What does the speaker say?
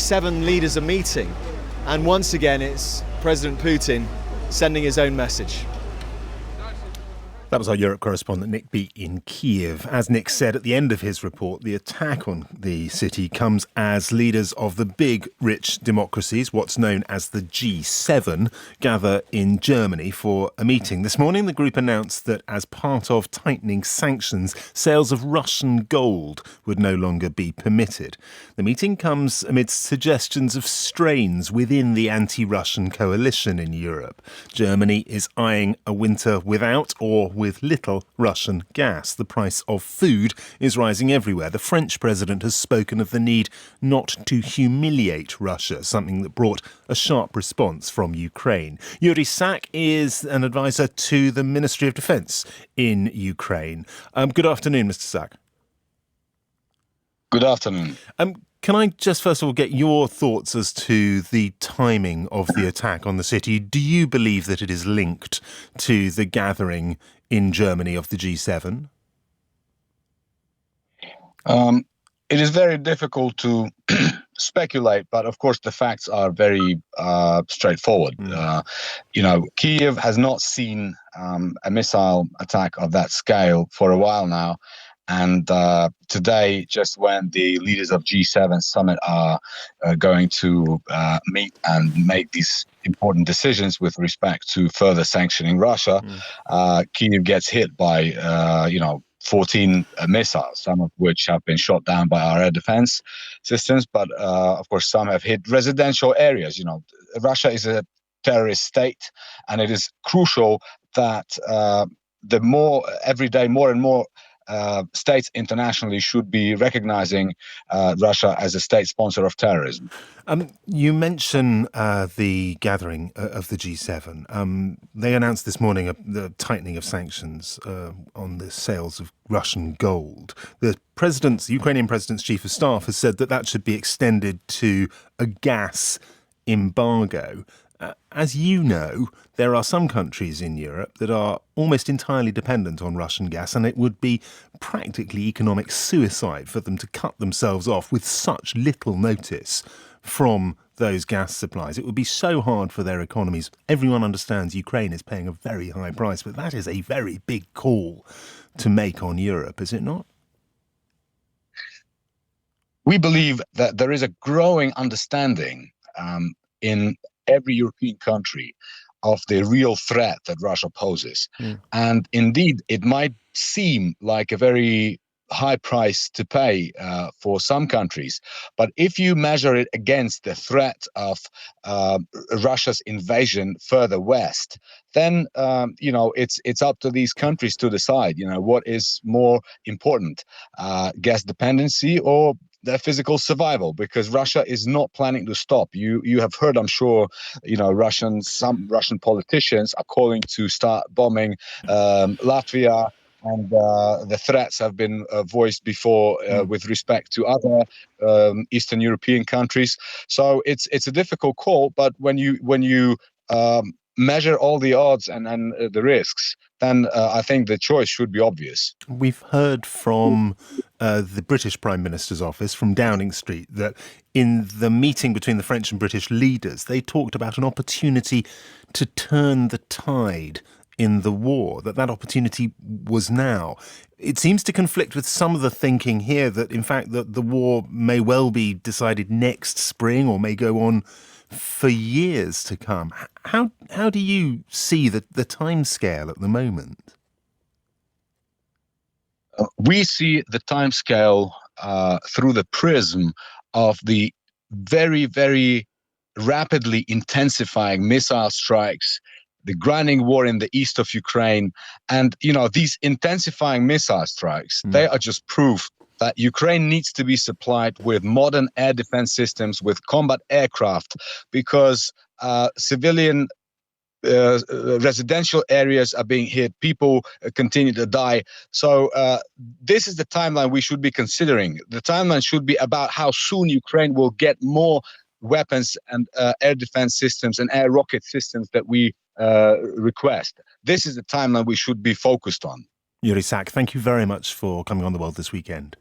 G7 leaders are meeting, and once again it's President Putin sending his own message. That was our Europe correspondent Nick Beat in Kiev. As Nick said at the end of his report, the attack on the city comes as leaders of the big, rich democracies, what's known as the G7, gather in Germany for a meeting. This morning, the group announced that as part of tightening sanctions, sales of Russian gold would no longer be permitted. The meeting comes amidst suggestions of strains within the anti-Russian coalition in Europe. Germany is eyeing a winter without or with little Russian gas. The price of food is rising everywhere. The French president has spoken of the need not to humiliate Russia, something that brought a sharp response from Ukraine. Yuriy is an advisor to the Ministry of Defence in Ukraine. Good afternoon, Mr. Sak. Good afternoon. Can I just first of all get your thoughts as to the timing of the attack on the city? Do you believe that it is linked to the gathering in Germany of the G7? It is very difficult to speculate, but of course the facts are very straightforward. Kiev has not seen a missile attack of that scale for a while now. And today, just when the leaders of G7 summit are going to meet and make these important decisions with respect to further sanctioning Russia, Kyiv gets hit by 14 missiles, some of which have been shot down by our air defense systems. But of course, some have hit residential areas. Russia is a terrorist state, and it is crucial that every day more and more states internationally should be recognizing Russia as a state sponsor of terrorism. You mention the gathering of the G7. They announced this morning the tightening of sanctions on the sales of Russian gold. The Ukrainian president's chief of staff has said that should be extended to a gas embargo. As you know, there are some countries in Europe that are almost entirely dependent on Russian gas, and it would be practically economic suicide for them to cut themselves off with such little notice from those gas supplies. It would be so hard for their economies. Everyone understands Ukraine is paying a very high price, but that is a very big call to make on Europe, is it not? We believe that there is a growing understanding in every European country of the real threat that Russia poses. And indeed, it might seem like a very high price to pay for some countries. But if you measure it against the threat of Russia's invasion further west, then, it's up to these countries to decide, what is more important, gas dependency or their physical survival, because Russia is not planning to stop. You have heard, I'm sure, some Russian politicians are calling to start bombing Latvia, and the threats have been voiced before with respect to other Eastern European countries. So it's a difficult call, but when you measure all the odds and the risks, then I think the choice should be obvious. We've heard from the British Prime Minister's office, from Downing Street, that in the meeting between the French and British leaders, they talked about an opportunity to turn the tide in the war, that opportunity was now. It seems to conflict with some of the thinking here that, in fact, that the war may well be decided next spring or may go on for years to come. How do you see the timescale at the moment? We see the timescale through the prism of the very, very rapidly intensifying missile strikes, the grinding war in the east of Ukraine. And, these intensifying missile strikes, they are just proof that Ukraine needs to be supplied with modern air defense systems, with combat aircraft, because civilian residential areas are being hit, people continue to die. So this is the timeline we should be considering. The timeline should be about how soon Ukraine will get more weapons and air defense systems and air rocket systems that we request. This is the timeline we should be focused on. Yuriy, thank you very much for coming on The World This Weekend.